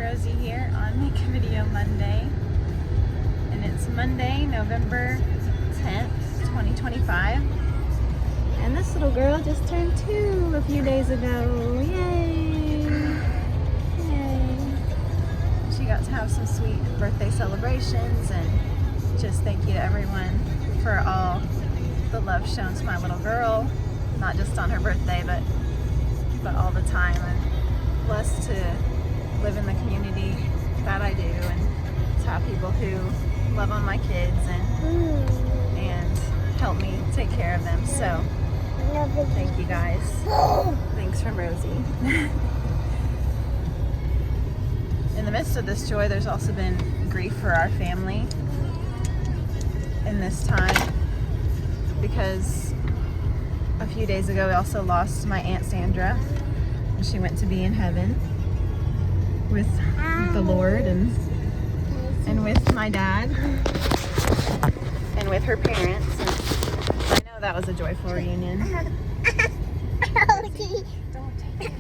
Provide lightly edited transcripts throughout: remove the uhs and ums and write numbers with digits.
Rosie here on Make a Video Monday, and it's Monday, November 10th, 2025, and this little girl just turned 2 a few days ago. Yay! Yay! She got to have some sweet birthday celebrations, and just thank you to everyone for all the love shown to my little girl, not just on her birthday, but all the time. I'm blessed to live in the community that I do and to have people who love on my kids and help me take care of them. So thank you guys. Thanks from Rosie. In the midst of this joy, there's also been grief for our family in this time, because a few days ago we also lost my Aunt Sandra. She went to be in heaven with the Lord and with my dad and with her parents. And I know that was a joyful reunion. Don't take it,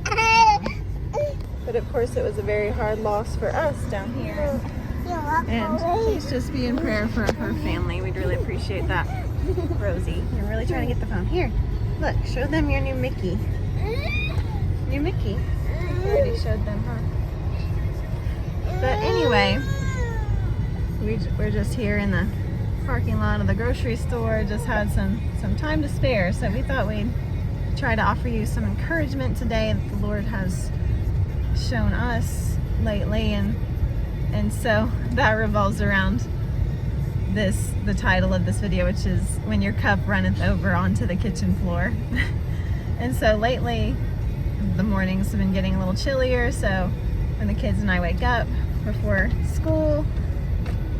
okay? But of course it was a very hard loss for us down here. And please just be in prayer for her family. We'd really appreciate that. Rosie, you're really trying to get the phone. Here, look, show them your new Mickey. New Mickey. I already showed them, huh? But anyway, we're just here in the parking lot of the grocery store. Just had some time to spare, so we thought we'd try to offer you some encouragement today that the Lord has shown us lately, and so that revolves around the title of this video, which is When Your Cup Runneth Over Onto the Kitchen Floor. And so lately the mornings have been getting a little chillier, so when the kids and I wake up before school,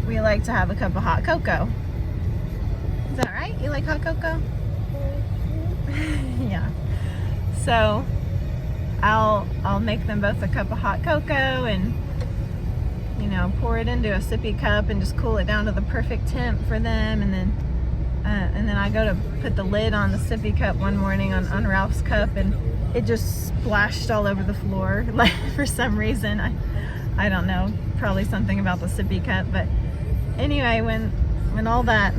we like to have a cup of hot cocoa. Is that right? You like hot cocoa? Yeah. So I'll make them both a cup of hot cocoa and pour it into a sippy cup and just cool it down to the perfect temp for them, and then I go to put the lid on the sippy cup one morning on Ralph's cup, and it just splashed all over the floor, like for some reason. I don't know, probably something about the sippy cup. But anyway, when all that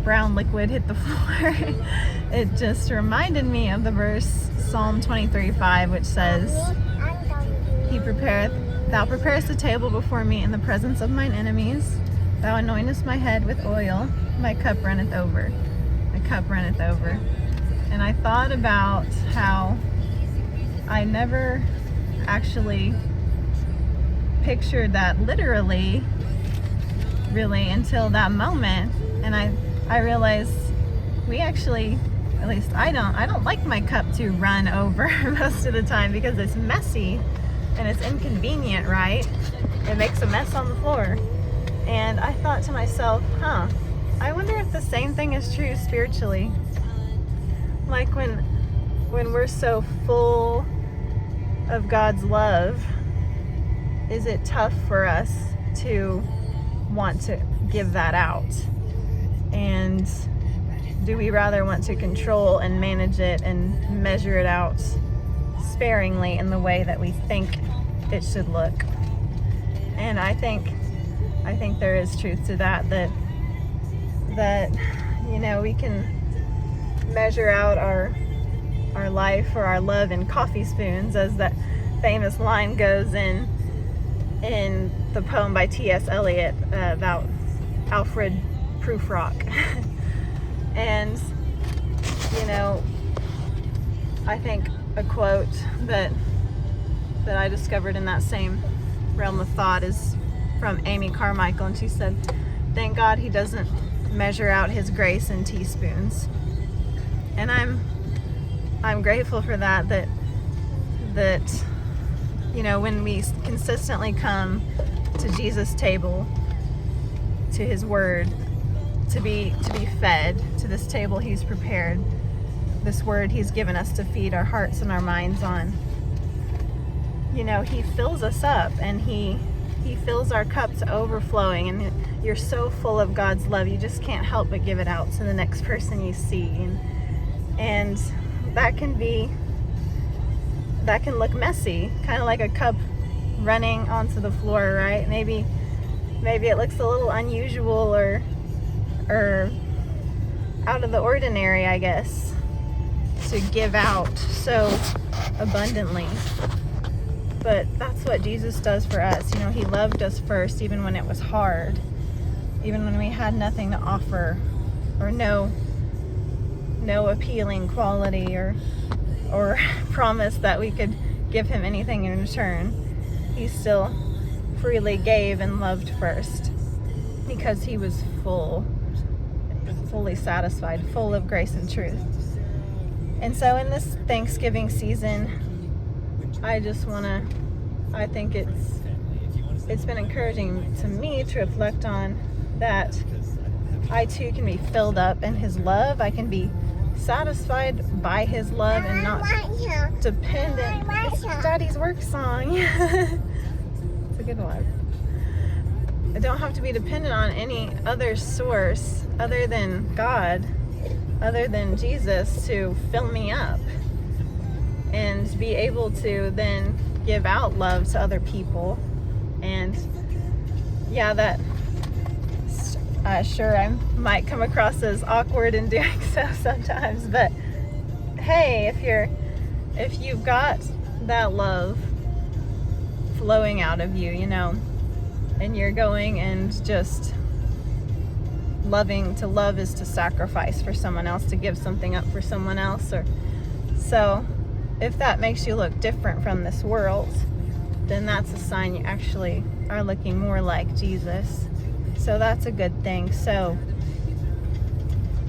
brown liquid hit the floor, it just reminded me of the verse Psalm 23:5, which says, Thou preparest a table before me in the presence of mine enemies. Thou anointest my head with oil. My cup runneth over. My cup runneth over. And I thought about how I never actually pictured that literally, really, until that moment. And I realized we actually, at least I don't like my cup to run over most of the time, because it's messy and it's inconvenient, right? It makes a mess on the floor. And I thought to myself, I wonder if the same thing is true spiritually. Like when we're so full of God's love, is it tough for us to want to give that out? And do we rather want to control and manage it and measure it out sparingly in the way that we think it should look? And I think there is truth to that we can measure out our life or our love in coffee spoons, as that famous line goes in the poem by T.S. Eliot about Alfred Prufrock. And I think a quote that I discovered in that same realm of thought is from Amy Carmichael, and she said, "Thank God he doesn't measure out his grace in teaspoons." And I'm grateful for that when we consistently come to Jesus' table, to his word, to be fed to this table he's prepared, this word he's given us to feed our hearts and our minds on. He fills us up, and he fills our cup to overflowing, and you're so full of God's love, you just can't help but give it out to the next person you see. And that can be that can look messy, kind of like a cup running onto the floor, right? Maybe it looks a little unusual or out of the ordinary, I guess, to give out so abundantly. But that's what Jesus does for us. You know, he loved us first, even when it was hard, even when we had nothing to offer, or no appealing quality or promise that we could give him anything in return. He still freely gave and loved first, because he was fully satisfied, full of grace and truth. And so in this Thanksgiving season, I think it's been encouraging to me to reflect on that I too can be filled up in his love. I can be satisfied by his love and not dependent. It's Daddy's work song. It's a good one. I don't have to be dependent on any other source other than God, other than Jesus, to fill me up and be able to then give out love to other people. And yeah, that sure, I might come across as awkward in doing so sometimes, but hey, if you've got that love flowing out of you, you know, and you're going and just loving, to love is to sacrifice for someone else, to give something up for someone else. Or so if that makes you look different from this world, then that's a sign you actually are looking more like Jesus. So that's a good thing. So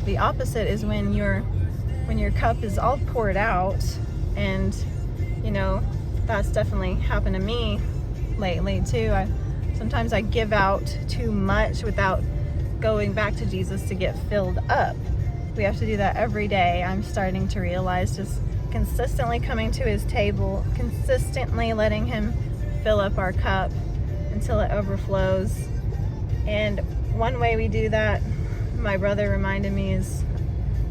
the opposite is when your cup is all poured out, and you know, that's definitely happened to me lately too. Sometimes I give out too much without going back to Jesus to get filled up. We have to do that every day. I'm starting to realize, just consistently coming to his table, consistently letting him fill up our cup until it overflows. And one way we do that, my brother reminded me, is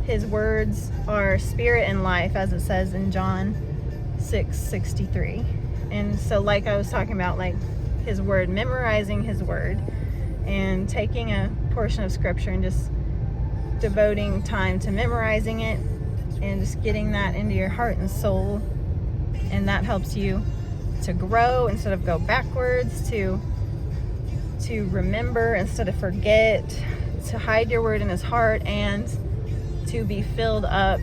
his words are spirit and life, as it says in John 6:63. And so, like I was talking about, like his word, memorizing his word and taking a portion of scripture and just devoting time to memorizing it and just getting that into your heart and soul. And that helps you to grow instead of go backwards, to remember instead of forget, to hide your word in his heart, and to be filled up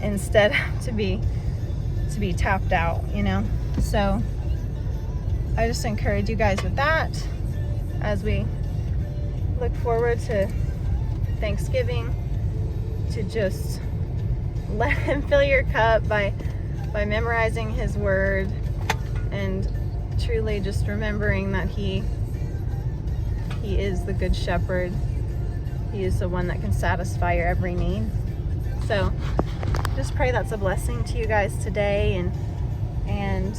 instead to be tapped out, you know. So I just encourage you guys with that as we look forward to Thanksgiving, to just let him fill your cup by memorizing his word and truly just remembering that he is the good shepherd. He is the one that can satisfy your every need. So just pray that's a blessing to you guys today, and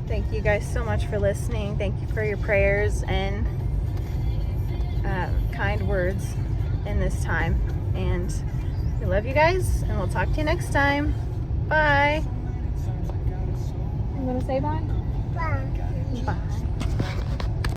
thank you guys so much for listening. Thank you for your prayers and kind words in this time. And we love you guys, and we'll talk to you next time. Bye. You want to say bye? Bye. Bye.